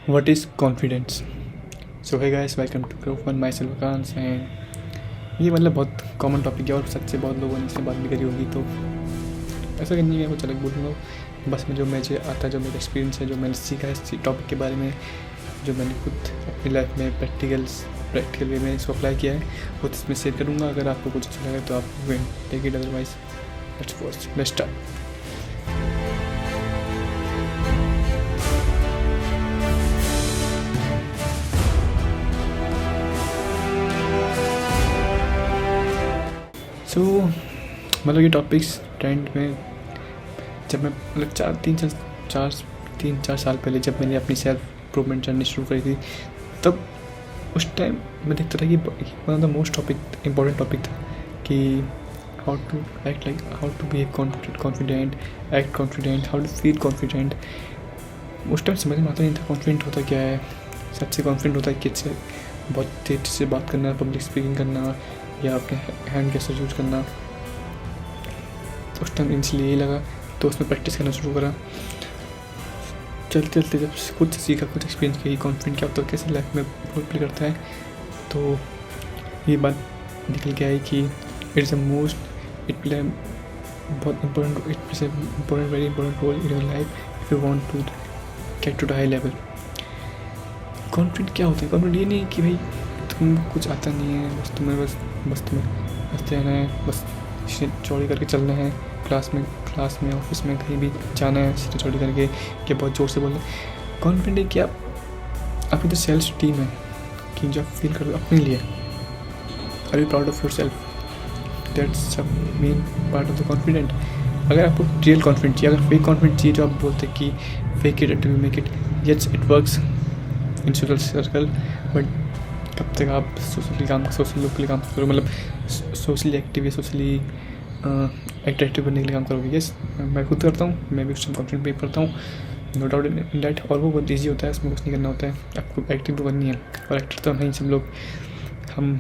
What is confidence? So hey guys, welcome to Group One, myself Akans and ये मतलब बहुत common topic है और सच से बहुत लोगों ने इससे बात भी करी होगी, तो ऐसा नहीं है कुछ अलग बोलूँगा। बस में जो मुझे आता है, जो मेरा एक्सपीरियंस है, जो मैंने सीखा है इस टॉपिक के बारे में, जो मैंने खुद अपनी लाइफ में प्रैक्टिकल वे में इसको अप्लाई किया है, वो तो इसमें शेयर करूँगा। अगर आपको कुछ अच्छा लगे तो आप take it, otherwise let's start. So मतलब ये टॉपिक्स ट्रेंड में जब मैं मतलब तीन चार साल पहले जब मैंने अपनी सेल्फ इम्प्रूवमेंट जर्नी शुरू करी थी, तब उस टाइम मैं देखता था कि one of the most important topic था कि how to act like, how to be confident, act confident, how to feel confident. उस टाइम समझ में आता नहीं था कॉन्फिडेंट होता क्या है, सबसे कॉन्फिडेंट होता है कि अच्छे बहुत तेज से बात करना, पब्लिक स्पीकिंग करना या अपने हैंड कैसे यूज करना। उस टाइम इसलिए यही लगा, तो उसमें प्रैक्टिस करना शुरू करा। चलते चलते जब कुछ सीखा, कुछ एक्सपीरियंस किया, कॉन्फिडेंट क्या होता है, कैसे लाइफ में रोल प्ले करता है, तो ये बात निकल के आई कि it's a most it play बहुत important very important role in your life if you want to get to the high level. Confident क्या होता है? कॉन्फिडेंट ये नहीं कि भाई तुम कुछ आता नहीं है, बस तुम्हें हंसते रहना है, बस चौड़ी करके चलना है, क्लास में ऑफिस में कहीं भी जाना है सीधे चौड़ी करके, कि बहुत जोर से बोलना है। कॉन्फिडेंट है कि आपकी जो सेल्फ स्टीम है, कि जो आप फील कर रहे हो अपने लिए, are you proud of yourself, that's main part of the confident. अगर आपको रियल कॉन्फिडेंट चाहिए, अगर फेक कॉन्फिडेंट चाहिए जो आप बोलते कि fake it until you make it, yes it works in social circle, but कब तक आप सोशल लोग के लिए काम करो, मतलब सोशली एक्टिव या सोशली अट्रैक्टिव बनने के लिए काम करोगे। यस मैं खुद करता हूँ, मैं भी उस टाइम कॉन्फिडेंट पे करता हूँ, नो डाउट इन डैट। और वो बहुत ईजी होता है, इसमें कुछ नहीं करना होता है, आपको एक्टिंग तो करनी है, और एक्टर तो नहीं, सब लोग हम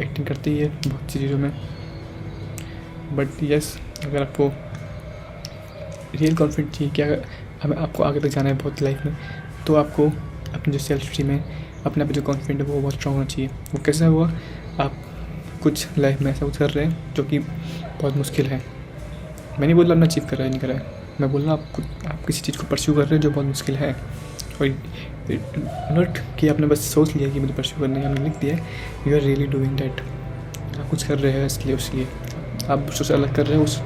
एक्टिंग करते ही है बहुत सी चीज़ों में। बट यस अगर आपको रियल कॉन्फिडेंट चाहिए कि अगर हमें आपको आगे तक जाना है बहुत लाइफ में, तो आपको अपनी जो सेल्फ स्टीम है, अपने आप जो कॉन्फिडेंट है, वो बहुत स्ट्रॉन्ग होना चाहिए। वो कैसे हुआ? आप कुछ लाइफ में ऐसा कुछ कर रहे हैं जो कि बहुत मुश्किल है। मैं नहीं बोल रहा अपना अचीव कर रहा है, नहीं कर रहा है, मैं बोल रहा हूँ आप किसी चीज़ को परस्यू कर रहे हैं जो बहुत मुश्किल है, और नॉट कि आपने बस सोच लिया कि मुझे परस्यू करना है, आपने लिख दिया है, you are really doing that. आप कुछ कर रहे हैं इसलिए, उसलिए आप दूसरों से अलग कर रहे हैं उस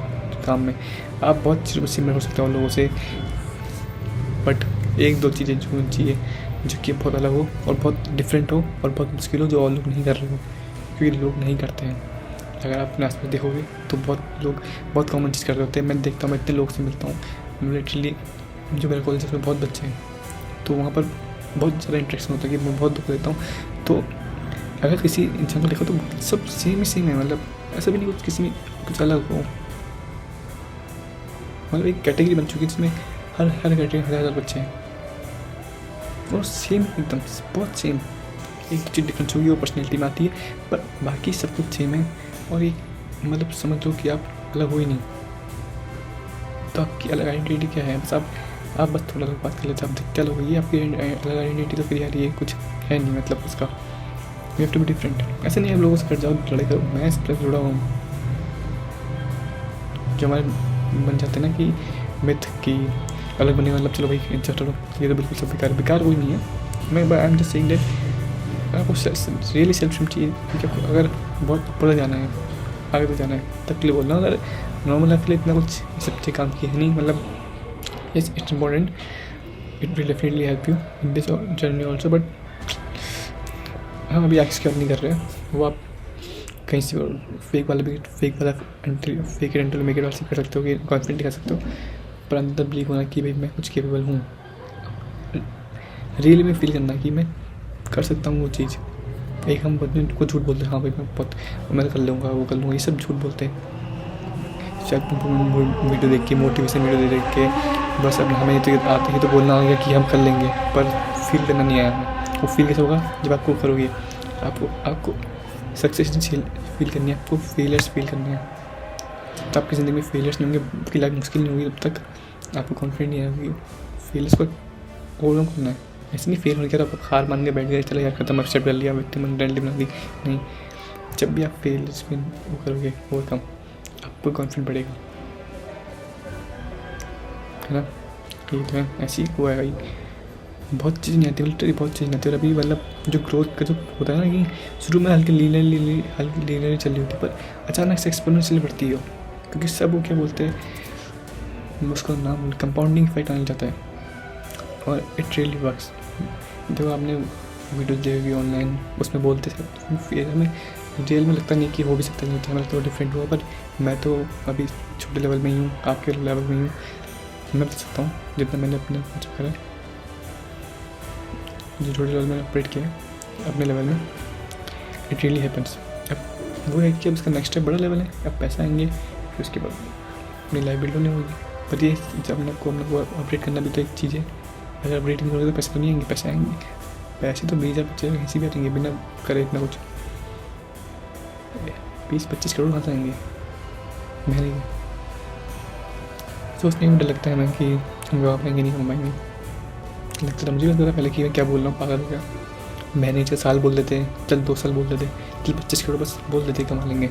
काम में। आप बहुत चीज़ों में सिमिलर हो सकते हो उन लोगों से, बट एक दो चीज़ें जो चाहिए जो कि बहुत अलग हो और बहुत डिफरेंट हो और बहुत मुश्किल हो, जो और लोग नहीं कर रहे हो, क्योंकि लोग नहीं करते हैं। अगर आप अपने आसपास देखोगे तो बहुत लोग बहुत कॉमन चीज़ कर रहे होते हैं। मैं देखता हूँ, मैं इतने लोग से मिलता हूँ, लिटरली जो मेरे कॉलेज में बहुत बच्चे हैं, तो वहाँ पर बहुत ज़्यादा इंटरेक्शन होता है कि मैं बहुत दुख देता हूँ। तो अगर किसी इंसान को देखो तो सब सेम ही सेम है, मतलब ऐसा भी नहीं कुछ किसी में कुछ अलग हो, मतलब एक कैटेगरी बन चुकी है जिसमें हर कैटेगरी हज़ार बच्चे हैं और सेम एकदम बहुत सेम। एक चीज़ डिफरेंस होगी वो पर्सनैलिटी में आती है, पर बाकी सब कुछ सेम है। और एक मतलब समझ लो कि आप अलग हो ही नहीं, तो आपकी अलग आइडेंटिटी क्या है? बस आप बस थोड़ा अलग बात कर लेते, आप दिखते अलग होगी, आपकी अलग आइडेंटिटी, तो फिर यार ये कुछ है नहीं, मतलब उसका you have to be different. ऐसे नहीं आप लोगों से कट जाओ, लड़ाई करो, मैं इस तरह जुड़ा हूँ। जो हमारे बन जाते हैं ना कि मिथ की अलग बनने का मतलब, चलो भाई चलो ये तो बिल्कुल सब बेकार कोई नहीं है। मैं I am just saying that आपको रियली सेल्फ स्टीम चाहिए, क्योंकि आपको अगर बहुत ऊपर जाना है, आगे तक जाना है, तब के लिए बोल रहा हूँ। अगर नॉर्मल लाइफ के लिए इतना कुछ सब अच्छे काम किए है नहीं, मतलब yes it's important, it will definitely help you in this journey also, but हम अभी एक्स नहीं कर रहे हैं, वो आप कहीं से फेक एंटल मेक इट वाला कर सकते हो, कि कॉन्फिडेंट दिखा सकते हो, पर अंदर बिलीव होना कि भाई मैं कुछ केपेबल हूँ, रियली में फील करना कि मैं कर सकता हूँ वो चीज़। एक हम बच्चे को झूठ बोलते हैं, हाँ भाई मैं कर लूँगा, वो कर लूँगा, ये सब झूठ बोलते हैं। शायद वीडियो देख के, मोटिवेशन वीडियो देख के, बस अब हमें तो आते ही तो बोलना होगा कि हम कर लेंगे, पर फील करना नहीं आया हमें। वो फील कैसे होगा? जब आपको करोगे, आपको सक्सेस फील करनी है, आपको फेलियर्स फील करनी है। तो आपकी ज़िंदगी में फेलियर्स नहीं होंगे, आपकी लाइफ मुश्किल नहीं होगी, तब तक आपको कॉन्फिडेंट नहीं आएगी। फेलियर्स को ओवरकम करना है। ऐसे नहीं फेल हो गया तो आप हार मान के बैठ गए, चले यार खत्म, एक्सेप्ट कर लिया, व्यक्ति आइडेंटिटी बना दी। नहीं, जब भी आप फेल वो करोगे ओवरकम, आपको कॉन्फिडेंट बढ़ेगा, है ना। ये तो है, ऐसे ही हुआ है भाई। बहुत चीज़ नहीं आती, लिटरली बहुत चीज़ नहीं आती। और अभी मतलब जो ग्रोथ का जो होता है ना कि शुरू में हल्की लीनर चल रही होती है, पर अचानक से एक्सपोनेंशियल बढ़ती है, क्योंकि सब वो क्या बोलते हैं, उसका नाम कंपाउंडिंग इफेक्ट आने जाता है, और इट रियली वर्क्स। देखो आपने वीडियो देखी ऑनलाइन, उसमें बोलते थे फिर हमें रियल में लगता नहीं कि हो भी सकता नहीं होता, हमें लगता है डिफरेंट हुआ। पर मैं तो अभी छोटे लेवल में ही हूँ, आपके लेवल में ही हूँ, मैं बता सकता हूँ जितना मैंने अपने अचीव करा है, जो छोटे लेवल में ऑपरेट किया है अपने लेवल में, इट रियली हैपन्स। अब वो है कि अब इसका नेक्स्ट स्टेप बड़ा लेवल है, अब पैसा आएंगे, फिर उसके बाद अपनी लाइफ बिल्ड होनी होगी। पर ये जब अपने को अपडेट करना भी तो एक चीज़ है, अगर अपडेट नहीं करोगे तो पैसे तो नहीं आएंगे, पैसे आएंगे, पैसे तो 20,000-25,000 कहीं से भी आएंगे बिना करे इतना कुछ। 20-25 करोड़ कहाँ से आएंगे महीने के? सोचने में डर लगता है मैं कि हम कमा पाएंगे नहीं कमा पाएंगे। लगता था मुझे भी लगता था पहले कि मैं क्या बोल रहा हूँ, पागल हो गया। महीने 6 साल बोल देते, चल 2 साल बोल देते, चल 25 करोड़ बस बोल देते कमा लेंगे,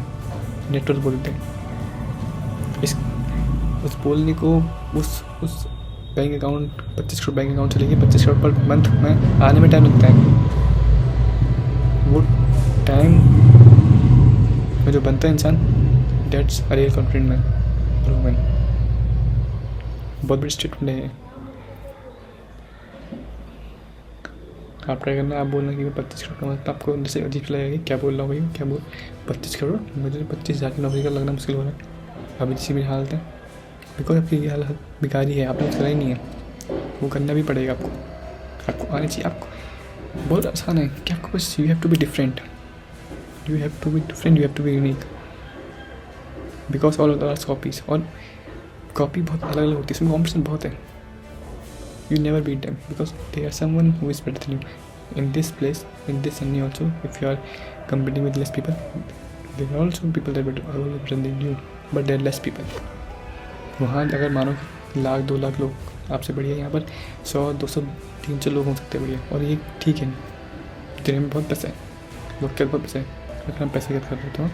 नेटवर्क बोल देते। उस बोलने को उस bank account 25 crore bank account चलेगी, 25 करोड़ पर मंथ में आने में टाइम लगता है। वो टाइम में जो बनता है इंसान, dates a real confident man और वुमेन। बहुत बड़ी स्टेटमेंट है। आप ट्राई करना, आप बोलना कि मैं 25 करोड़ कमाता, आपको अंदर से अजीब लगेगा कि क्या बोल रहा हूँ भाई, क्या बोल 25 करोड़, मुझे 25,000 की नौकरी का लगना मुश्किल हो रहा है अभी जिसी मेरी हालत है, बिकॉज आपकी ये हालत बेकारी है, आपने करा ही नहीं है, वो करना भी पड़ेगा आपको आनी चाहिए। आपको बहुत आसान है कि आपको बस you have to be different, you have to be unique, because all others copies, और कॉपी बहुत अलग अलग होती है, इसमें कॉम्पिटिशन बहुत है। You never beat them because they are someone who is better than you. In this place, in this journey also, if you are competing with less people, there are also people that are better than you, but there are less people. वहाँ अगर मानो 1,00,000 2 लाख लोग आपसे बढ़िया, यहाँ पर 100 200 300 लोग हो सकते हैं बढ़िया, और ये ठीक है। दुनिया में बहुत पैसा है, लोग क्या बहुत पैसा है, अगर हम पैसे क्या कर रहे हो।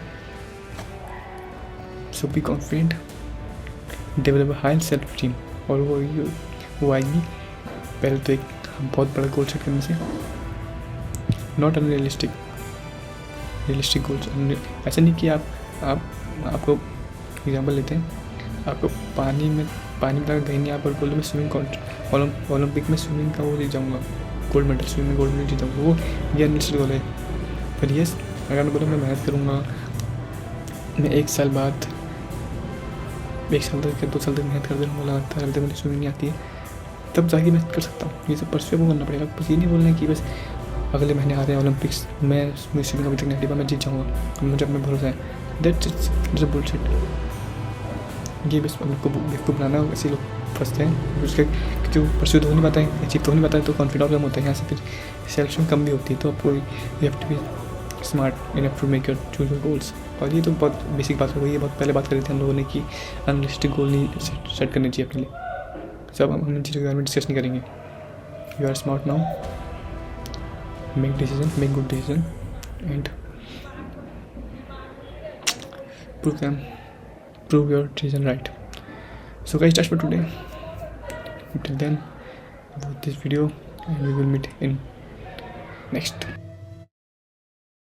So be confident, develop high self esteem, और वो आएगी पहले तो एक बहुत बड़ा गोल सेट करने से, नॉट अनरियलिस्टिक, रियलिस्टिक गोल्स। ऐसा नहीं कि आपको एग्जांपल लेते हैं, आपको पानी में लगा गई नहीं, आप और बोलो मैं स्विमिंग ओलंपिक में स्विमिंग का वो जीत जाऊँगा, गोल्ड मेडल, स्विमिंग में गोल्ड मेडल जीत जाऊँगा, वो ये अनरियलिस्टिक गोल है। पर यस, अगर मैं बोला मैं मेहनत करूँगा, मैं 1 साल बाद 1 साल तक या 2 साल तक मेहनत कर दे रहा हूँ लगातार, अभी तक मुझे स्विमिंग नहीं आती है, तब जाके मैं कर सकता हूँ। ये सब परस्यू करना पड़ेगा, बस ये नहीं बोलना है कि बस अगले महीने आ रहे हैं ओलंपिक्स, मैं स्विमिंग अभी तक नहीं, मैं जीत जाऊँगा, मुझे अपने भरोसा है। That's a bullshit. ये बस आपको बेवकूफ़ बनाना, ऐसे लोग फंसते हैं, उसके जो परस्यू तो हो नहीं पाता है, अचीव तो हो नहीं पाता है, तो कॉन्फिडेंस कम होता है, यहाँ से फिर सेलेक्शन कम भी होती है। तो आपको you have to be smart enough to make your choose your goals. और ये तो बहुत बेसिक बात हो गई है, बहुत पहले बात करी थी हम लोगों ने कि अनरियलिस्टिक गोल नहीं सेट करनी चाहिए अपने लिए। सब हम इन चीज़ों के बारे में डिस्कस नहीं करेंगे। You are smart now, make decision, make good decision and prove your decision right. So guys, that's for today. Until then, watch this video and we will meet in next.